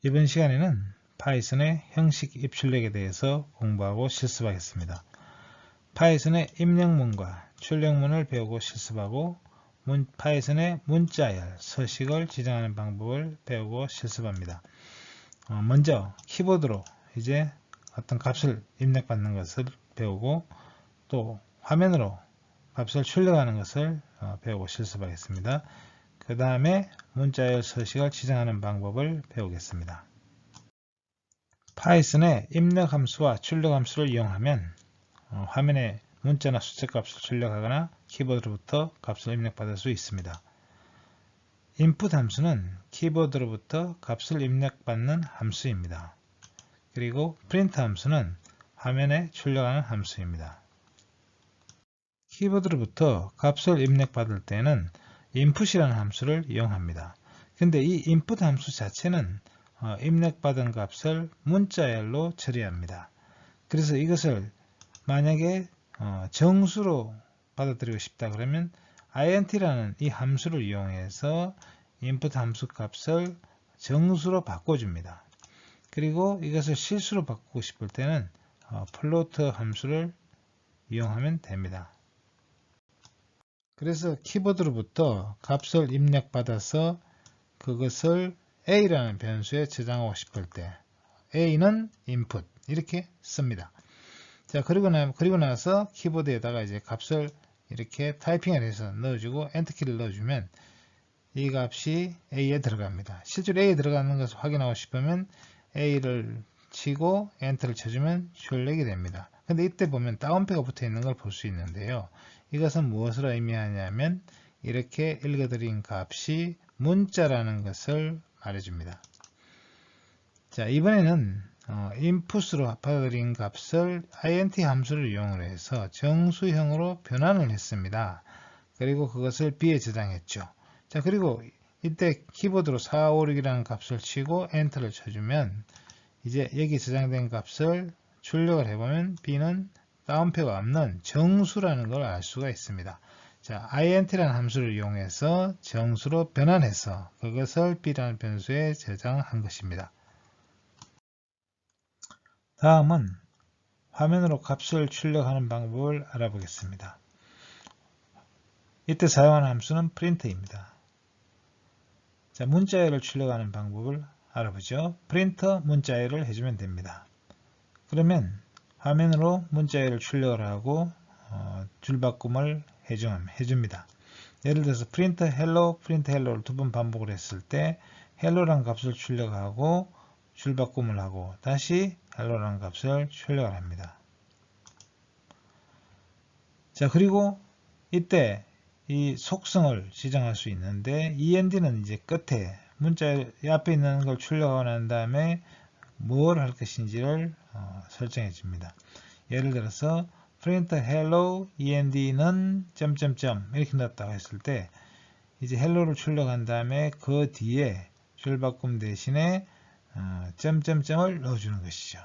이번 시간에는 파이썬의 형식 입출력에 대해서 공부하고 실습하겠습니다. 파이썬의 입력문과 출력문을 배우고 실습하고 파이썬의 문자열, 서식을 지정하는 방법을 배우고 실습합니다. 먼저 키보드로 이제 어떤 값을 입력받는 것을 배우고 또 화면으로 값을 출력하는 것을 배우고 실습하겠습니다. 그 다음에 문자열 서식을 지정하는 방법을 배우겠습니다. 파이썬의 입력 함수와 출력 함수를 이용하면 화면에 문자나 숫자 값을 출력하거나 키보드로부터 값을 입력받을 수 있습니다. input 함수는 키보드로부터 값을 입력받는 함수입니다. 그리고 print 함수는 화면에 출력하는 함수입니다. 키보드로부터 값을 입력받을 때는 input이라는 함수를 이용합니다. 근데 이 input 함수 자체는 입력받은 값을 문자열로 처리합니다. 그래서 이것을 만약에 정수로 받아들이고 싶다 그러면 int라는 이 함수를 이용해서 input 함수 값을 정수로 바꿔줍니다. 그리고 이것을 실수로 바꾸고 싶을 때는 float 함수를 이용하면 됩니다. 그래서 키보드로부터 값을 입력받아서 그것을 a라는 변수에 저장하고 싶을 때 a는 input 이렇게 씁니다. 자, 그리고 나서 키보드에다가 이제 값을 이렇게 타이핑을 해서 넣어주고 엔터키를 넣어주면 이 값이 a에 들어갑니다. 실제로 a에 들어가는 것을 확인하고 싶으면 a를 치고 엔터를 쳐주면 출력이 됩니다. 근데 이때 보면 다운표가 붙어 있는 걸 볼 수 있는데요. 이것은 무엇을 의미하냐면 이렇게 읽어드린 값이 문자라는 것을 말해줍니다. 자, 이번에는 input으로 받아들인 값을 int 함수를 이용해서 정수형으로 변환을 했습니다. 그리고 그것을 b에 저장했죠. 자, 그리고 이때 키보드로 456이라는 값을 치고 엔터를 쳐주면 이제 여기 저장된 값을 출력을 해보면 b는 다운표가 없는 정수라는 걸 알 수가 있습니다. 자, int라는 함수를 이용해서 정수로 변환해서 그것을 b라는 변수에 저장한 것입니다. 다음은 화면으로 값을 출력하는 방법을 알아보겠습니다. 이때 사용하는 함수는 print입니다. 자, 문자열을 출력하는 방법을 알아보죠. print 문자열을 해주면 됩니다. 그러면 화면으로 문자열을 출력을 하고 줄바꿈을 해줍니다. 예를 들어서 print hello를 두 번 반복을 했을 때 hello라는 값을 출력하고 줄바꿈을 하고 다시 hello라는 값을 출력을 합니다. 자, 그리고 이때 이 속성을 지정할 수 있는데 end는 이제 끝에 문자 앞에 있는 걸 출력하고 난 다음에 뭘 할 것인지를 설정해 줍니다. 예를 들어서 print hello end는 점점점 이렇게 넣었다고 했을 때 이제 hello를 출력한 다음에 그 뒤에 줄바꿈 대신에 점점점을 넣어주는 것이죠.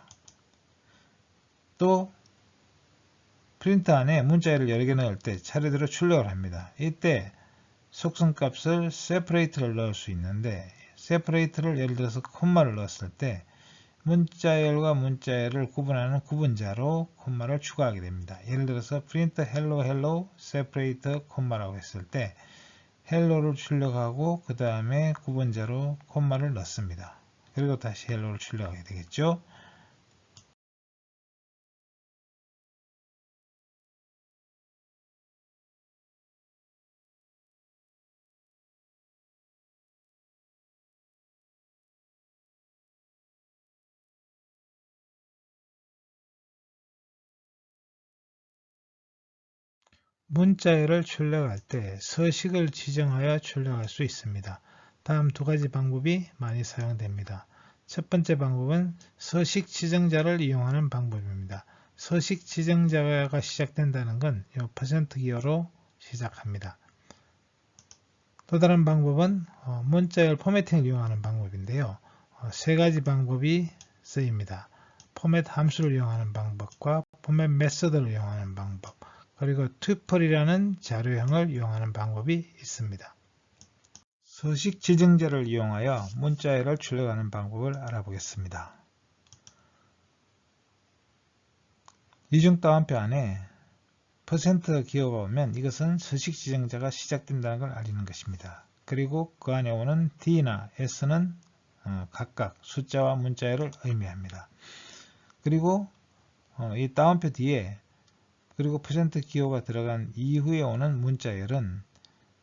또 프린트 안에 문자열을 여러 개 넣을 때 차례대로 출력을 합니다. 이때 속성값을 separate를 넣을 수 있는데 separate를 예를 들어서 콤마를 넣었을 때 문자열과 문자열을 구분하는 구분자로 콤마를 추가하게 됩니다. 예를 들어서 print hello separate 콤마라고 했을 때 hello를 출력하고 그 다음에 구분자로 콤마를 넣습니다. 그리고 다시 hello를 출력하게 되겠죠. 문자열을 출력할 때 서식을 지정하여 출력할 수 있습니다. 다음 두 가지 방법이 많이 사용됩니다. 첫 번째 방법은 서식 지정자를 이용하는 방법입니다. 서식 지정자가 시작된다는 건 이 %기호로 시작합니다. 또 다른 방법은 문자열 포매팅을 이용하는 방법인데요. 세 가지 방법이 쓰입니다. 포맷 함수를 이용하는 방법과 포맷 메서드를 이용하는 방법, 그리고 tuple이라는 자료형을 이용하는 방법이 있습니다. 서식 지정자를 이용하여 문자열을 출력하는 방법을 알아보겠습니다. 이중 따옴표 안에 % 기호가 오면 이것은 서식 지정자가 시작된다는 걸 알리는 것입니다. 그리고 그 안에 오는 D나 S는 각각 숫자와 문자열을 의미합니다. 그리고 이 따옴표 뒤에 그리고 % 기호가 들어간 이후에 오는 문자열은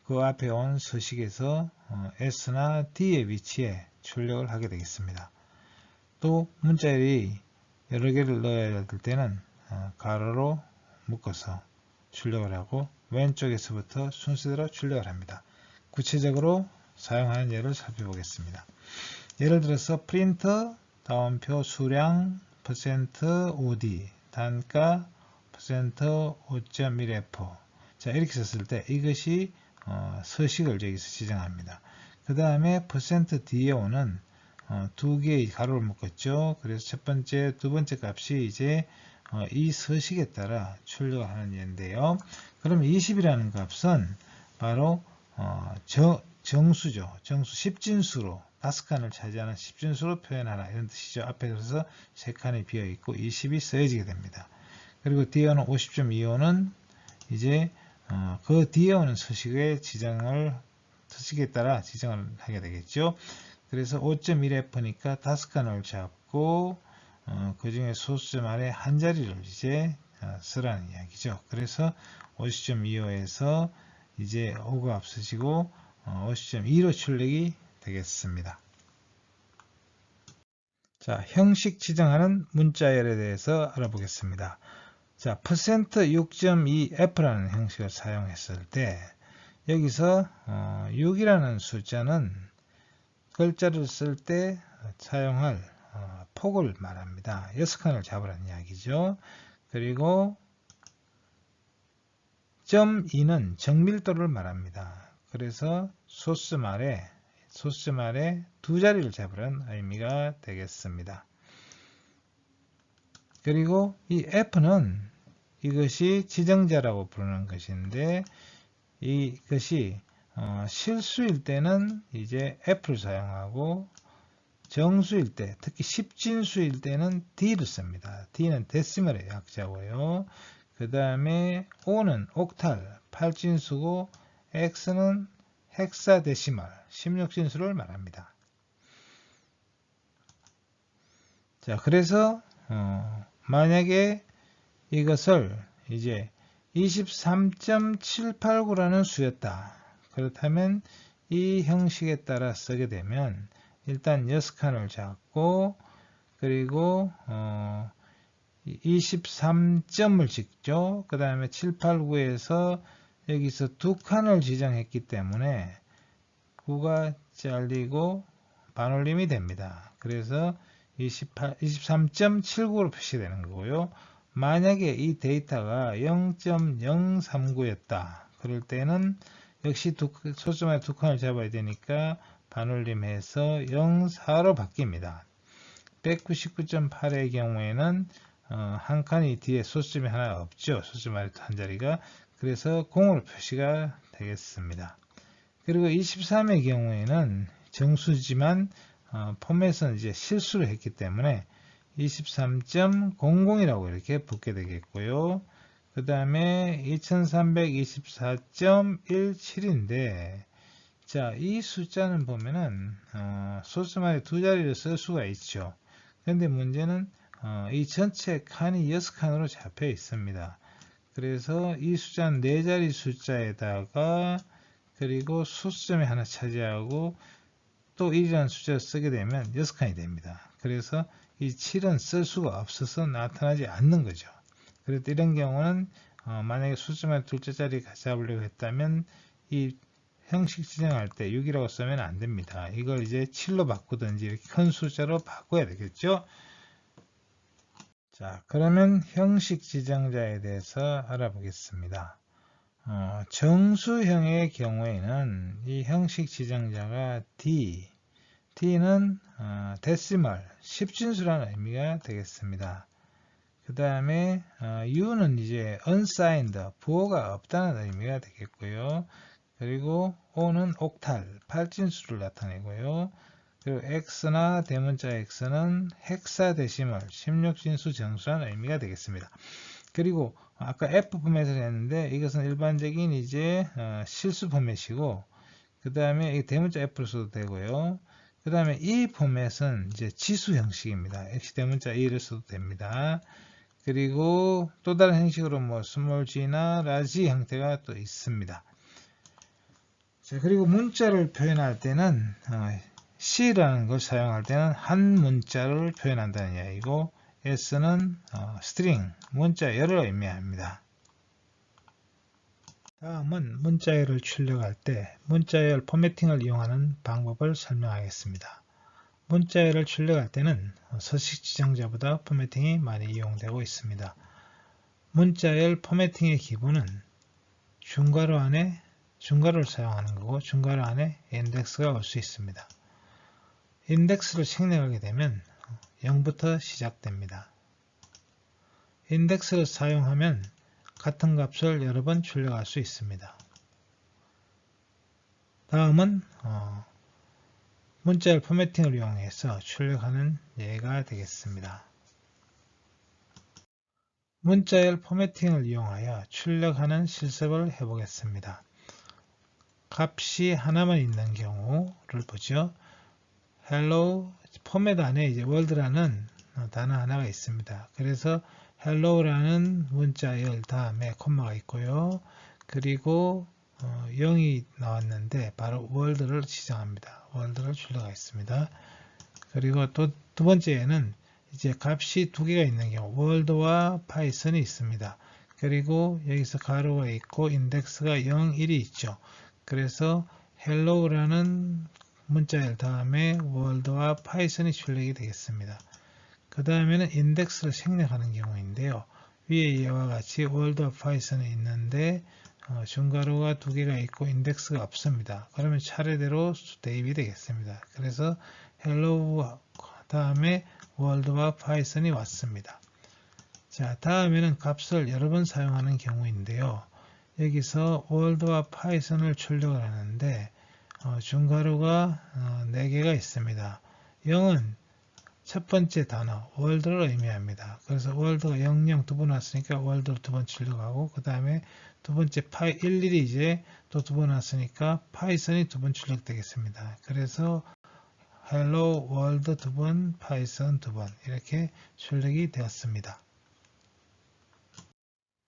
그 앞에 온 서식에서 S나 D의 위치에 출력을 하게 되겠습니다. 또 문자열이 여러 개를 넣어야 될 때는 가로로 묶어서 출력을 하고 왼쪽에서부터 순서대로 출력을 합니다. 구체적으로 사용하는 예를 살펴보겠습니다. 예를 들어서 프린터 따옴표 수량 %OD 단가 %5.1F 자 이렇게 썼을 때 이것이 서식을 여기서 지정합니다. 그 다음에 %D에 오는 두 개의 가로를 묶었죠. 그래서 첫 번째, 두 번째 값이 이제 이 서식에 따라 출력하는 예인데요. 그럼 20이라는 값은 바로 정수죠. 정수 10진수로 5칸을 차지하는 10진수로 표현하라 이런 뜻이죠. 앞에 그래서 3칸이 비어있고 20이 써지게 됩니다. 그리고 뒤에 오는 50.25는 이제 그 뒤에 오는 서식에 따라 지정을 하게 되겠죠. 그래서 5.1F니까 5칸을 잡고 그 중에 소수점 아래 한 자리를 이제 쓰라는 이야기죠. 그래서 50.25에서 이제 5가 없어지고 50.2로 출력이 되겠습니다. 자, 형식 지정하는 문자열에 대해서 알아보겠습니다. 자, %6.2F라는 형식을 사용했을 때 여기서 6이라는 숫자는 글자를 쓸 때 사용할 폭을 말합니다. 6칸을 잡으라는 이야기죠. 그리고 .2는 정밀도를 말합니다. 그래서 소수점 아래 두 자리를 잡으라는 의미가 되겠습니다. 그리고 이 F는 이것이 지정자라고 부르는 것인데 이것이 실수일 때는 이제 F를 사용하고 정수일 때, 특히 10진수일 때는 D를 씁니다. D는 데시멀의 약자고요. 그 다음에 O는 옥탈, 8진수고 X는 헥사데시멀, 16진수를 말합니다. 자, 그래서 만약에 이것을 이제 23.789라는 수였다. 그렇다면 이 형식에 따라 쓰게 되면 일단 6칸을 잡고 그리고 23점을 찍죠. 그 다음에 789에서 여기서 2칸을 지정했기 때문에 9가 잘리고 반올림이 됩니다. 그래서 23.79로 표시되는 거고요. 만약에 이 데이터가 0.039였다. 그럴 때는 역시 소수점에 2칸을 잡아야 되니까 반올림해서 0.4로 바뀝니다. 199.8의 경우에는 한 칸이 뒤에 소수점이 하나 없죠. 소수점 아래 한 자리가. 그래서 0으로 표시가 되겠습니다. 그리고 23의 경우에는 정수지만 포맷은 이제 실수를 했기 때문에 23.00이라고 이렇게 붙게 되겠고요. 그 다음에 2324.17인데 자, 이 숫자는 보면은 소수점 아래 두 자리를 쓸 수가 있죠. 그런데 문제는 이 전체 칸이 6칸으로 잡혀 있습니다. 그래서 이 숫자는 4자리 숫자에다가 그리고 소수점이 하나 차지하고 또 1이라는 숫자를 쓰게 되면 6칸이 됩니다. 그래서 이 7은 쓸 수가 없어서 나타나지 않는 거죠. 그래서 이런 경우는 만약에 소수점의 둘째 자리 잡으려고 했다면 이 형식 지정할 때 6이라고 쓰면 안 됩니다. 이걸 이제 7로 바꾸든지 이렇게 큰 숫자로 바꿔야 되겠죠. 자, 그러면 형식 지정자에 대해서 알아보겠습니다. 정수형의 경우에는 이 형식 지정자가 D는 데시멀, 10진수라는 의미가 되겠습니다. 그 다음에 U는 이제 unsigned, 부호가 없다는 의미가 되겠고요. 그리고 O는 옥탈, 팔진수를 나타내고요. 그리고 X나 대문자 X는 헥사데시멀, 16진수 정수라는 의미가 되겠습니다. 그리고 아까 F 포맷을 했는데 이것은 일반적인 이제 실수 포맷이고, 그 다음에 대문자 F로 써도 되고요. 그 다음에 이 포맷은 이제 지수 형식입니다. X 대문자 E를 써도 됩니다. 그리고 또 다른 형식으로 뭐 스몰 g나 라지 형태가 또 있습니다. 자, 그리고 문자를 표현할 때는 C라는 걸 사용할 때는 한 문자를 표현한다는 이야기고, S는 스트링, 문자열을 의미합니다. 다음은 문자열을 출력할 때 문자열 포매팅을 이용하는 방법을 설명하겠습니다. 문자열을 출력할 때는 서식 지정자보다 포매팅이 많이 이용되고 있습니다. 문자열 포매팅의 기본은 중괄호 안에 중괄호를 사용하는 거고, 중괄호 안에 인덱스가 올 수 있습니다. 인덱스를 생략하게 되면 0부터 시작됩니다. 인덱스를 사용하면 같은 값을 여러 번 출력할 수 있습니다. 다음은 문자열 포매팅을 이용해서 출력하는 예가 되겠습니다. 문자열 포매팅을 이용하여 출력하는 실습을 해보겠습니다. 값이 하나만 있는 경우를 보죠. hello 포맷 안에 이제 world라는 단어 하나가 있습니다. 그래서 hello라는 문자열 다음에 콤마가 있고요. 그리고 0이 나왔는데 바로 world를 지정합니다. world를 출력하겠습니다. 그리고 또 두 번째에는 이제 값이 두 개가 있는 경우 world와 python이 있습니다. 그리고 여기서 가로가 있고 인덱스가 0, 1이 있죠. 그래서 hello라는 문자열 다음에 world와 python이 출력이 되겠습니다. 그 다음에는 인덱스를 생략하는 경우인데요. 위에 이와 같이 world와 python이 있는데 중괄호가 두 개가 있고 인덱스가 없습니다. 그러면 차례대로 대입이 되겠습니다. 그래서 hello 다음에 world와 python이 왔습니다. 자, 다음에는 값을 여러 번 사용하는 경우인데요. 여기서 world와 python을 출력을 하는데 중괄호가 4개가 있습니다. 0은 첫 번째 단어 world를 의미합니다. 그래서 world가 00 두 번 왔으니까 world를 두 번 출력하고, 그 다음에 두 번째 11이 이제 또 두 번 왔으니까 python이 두 번 출력되겠습니다. 그래서 hello world 두 번, python 두 번 이렇게 출력이 되었습니다.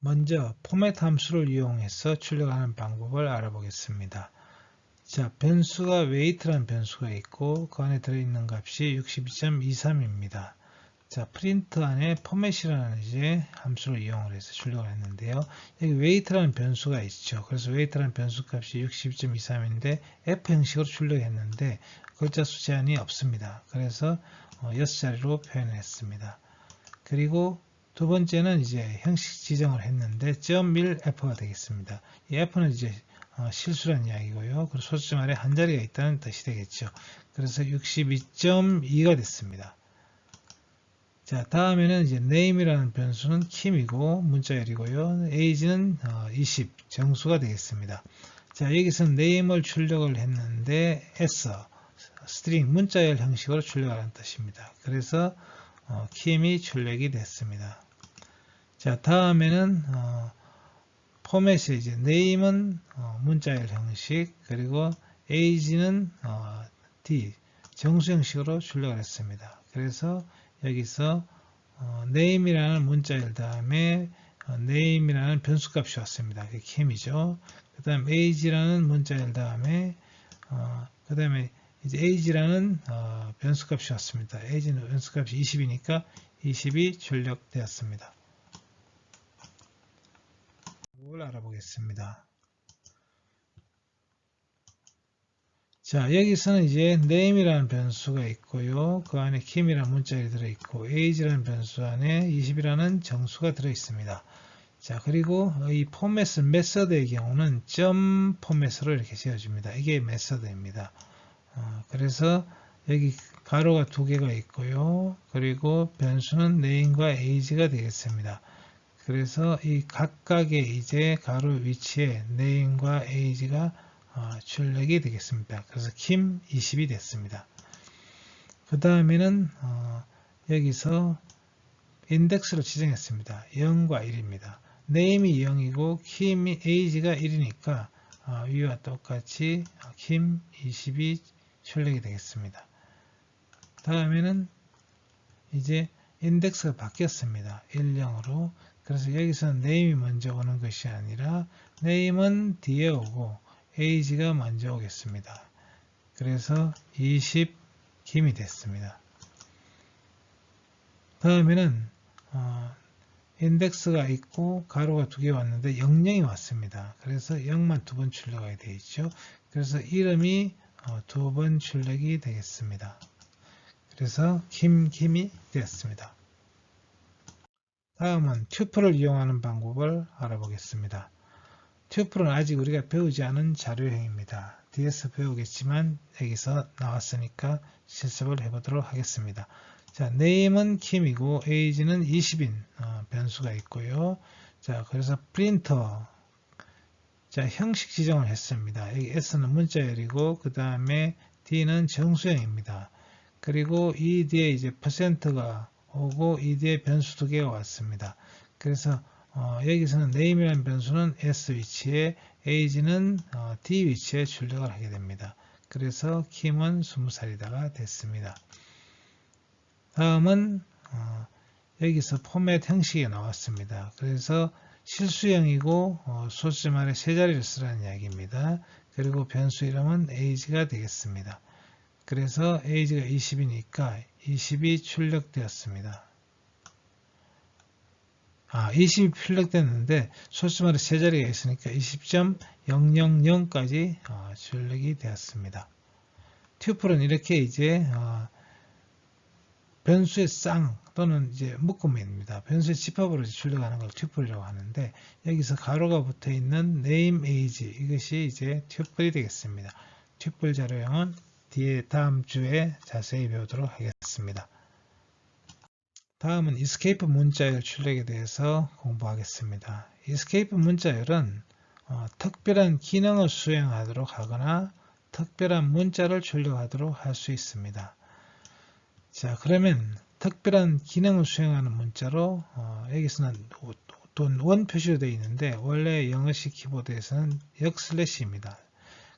먼저 포맷 함수를 이용해서 출력하는 방법을 알아보겠습니다. 자, 변수가 weight라는 변수가 있고 그 안에 들어있는 값이 62.23입니다. 자, 프린트 안에 포맷이라는 이제 함수를 이용을 해서 출력을 했는데요. 여기 weight라는 변수가 있죠. 그래서 weight라는 변수 값이 62.23인데 F 형식으로 출력했는데 글자 수 제한이 없습니다. 그래서 6자리로 표현했습니다. 그리고 두 번째는 이제 형식 지정을 했는데 .1f가 되겠습니다. 이 f는 이제 실수란 이야기고요. 그리고 소수점 아래 한 자리가 있다는 뜻이 되겠죠. 그래서 62.2가 됐습니다. 자, 다음에는 이제 name이라는 변수는 kim이고 문자열이고요. age는 20 정수가 되겠습니다. 자, 여기서 name을 출력을 했는데 s string 문자열 형식으로 출력하는 뜻입니다. 그래서 kim이 출력이 됐습니다. 자, 다음에는 포맷이 이제 name은 문자열 형식, 그리고 age는 d 정수 형식으로 출력을 했습니다. 그래서 여기서 name이라는 문자열 다음에 name이라는 변수값이 왔습니다. 그게 kim이죠. 그 다음 age라는 문자열 다음에 그 다음에 이제 age라는 변수값이 왔습니다. age는 변수값이 20이니까 20이 출력되었습니다. 이걸 알아보겠습니다. 자, 여기서는 이제 name이라는 변수가 있고요. 그 안에 kim이라는 문자열이 들어있고 age라는 변수 안에 20이라는 정수가 들어있습니다. 자, 그리고 이 포맷은 메서드의 경우는 점 포맷으로 이렇게 지어줍니다. 이게 메서드입니다. 그래서 여기 가로가 두 개가 있고요. 그리고 변수는 name과 age가 되겠습니다. 그래서 이 각각의 이제 가로 위치에 name과 age가 출력이 되겠습니다. 그래서 킴 20이 됐습니다. 그 다음에는 여기서 인덱스를 지정했습니다. 0과 1입니다. name이 0이고 킴이 age가 1이니까 위와 똑같이 킴 20이 출력이 되겠습니다. 다음에는 이제 인덱스가 바뀌었습니다. 10으로. 그래서 여기서는 name이 먼저 오는 것이 아니라 name은 뒤에 오고 age가 먼저 오겠습니다. 그래서 20 김이 됐습니다. 다음에는 인덱스가 있고 가로가 2개 왔는데 00이 왔습니다. 그래서 0만 2번 출력하게 되어 있죠. 그래서 이름이 2번 출력이 되겠습니다. 그래서 김이 되었습니다. 다음은 튜플을 이용하는 방법을 알아보겠습니다. 튜플은 아직 우리가 배우지 않은 자료형입니다. 뒤에서 배우겠지만 여기서 나왔으니까 실습을 해보도록 하겠습니다. 자, name은 킴이고 age는 20인 변수가 있고요. 자, 그래서 프린터 자, 형식 지정을 했습니다. 여기 s는 문자열이고 그 다음에 d는 정수형입니다. 그리고 이 뒤에 이제 %가 오고 이 뒤에 변수 2개가 왔습니다. 그래서 여기서는 name이라는 변수는 s 위치에 age는 d 위치에 출력을 하게 됩니다. 그래서 킴은 20살이다가 됐습니다. 다음은 여기서 포맷 형식이 나왔습니다. 그래서 실수형이고 소수점 세 자리를 쓰라는 이야기입니다. 그리고 변수 이름은 age가 되겠습니다. 그래서 age가 20이니까 20이 출력되었습니다. 20이 출력됐는데 소수점 세 자리가 있으니까 20.000까지 출력이 되었습니다. 튜플은 이렇게 이제 변수의 쌍 또는 이제 묶음입니다. 변수의 집합으로 출력하는 걸 튜플이라고 하는데 여기서 가로가 붙어 있는 name age 이것이 이제 튜플이 되겠습니다. 튜플 자료형은 다음 주에 자세히 배우도록 하겠습니다. 다음은 escape 문자열 출력에 대해서 공부하겠습니다. escape 문자열은 특별한 기능을 수행하도록 하거나 특별한 문자를 출력하도록 할 수 있습니다. 자, 그러면 특별한 기능을 수행하는 문자로 여기서는 원 표시로 되어 있는데 원래 영어식 키보드에서는 역슬래시입니다.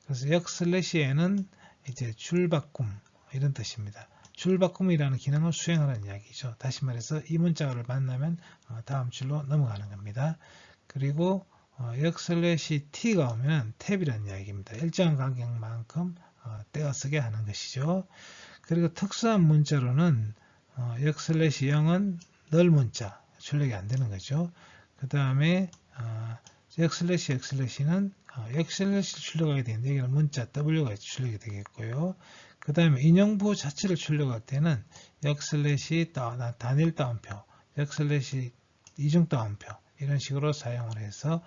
그래서 역슬래시에는 이제 줄바꿈 이런 뜻입니다. 줄바꿈이라는 기능을 수행하는 이야기죠. 다시 말해서 이 문자를 만나면 다음 줄로 넘어가는 겁니다. 그리고 역슬래시 t가 오면 탭이라는 이야기입니다. 일정한 간격만큼 떼어쓰게 하는 것이죠. 그리고 특수한 문자로는 역슬래시 0은 널 문자 출력이 안 되는 거죠. 그 다음에 역슬래시는 역슬래시 출력하게 되는데 여기는 문자 w가 출력이 되겠고요. 그 다음에 인용부 자체를 출력할 때는 역슬래시 단일 따옴표, 역슬래시 이중 따옴표 이런 식으로 사용을 해서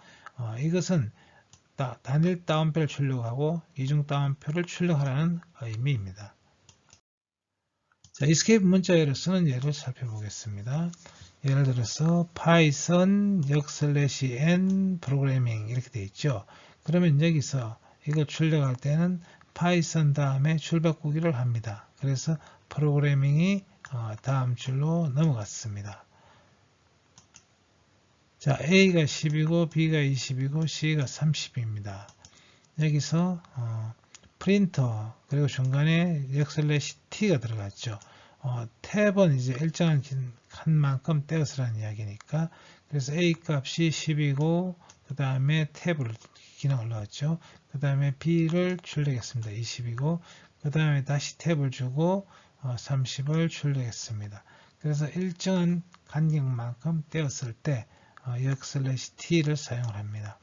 이것은 단일 따옴표를 출력하고 이중 따옴표를 출력하라는 의미입니다. 자, escape 문자열을 쓰는 예를 살펴보겠습니다. 예를 들어서 python n programming 이렇게 되어 있죠. 그러면 여기서 이걸 출력할 때는 python 다음에 줄바꾸기를 합니다. 그래서 프로그래밍이 다음 줄로 넘어갔습니다. 자, A가 10이고 B가 20이고 C가 30입니다. 여기서 프린터 그리고 중간에 역슬래시 t가 들어갔죠. 탭은 이제 일정한 칸만큼 떼어쓰라는 이야기니까 그래서 A 값이 10이고 그 다음에 탭을 기능을 넣었죠. 그 다음에 B를 출력했습니다. 20이고 그 다음에 다시 탭을 주고 30을 출력했습니다. 그래서 일정한 간격만큼 떼었을 때 역슬래시 t를 사용을 합니다.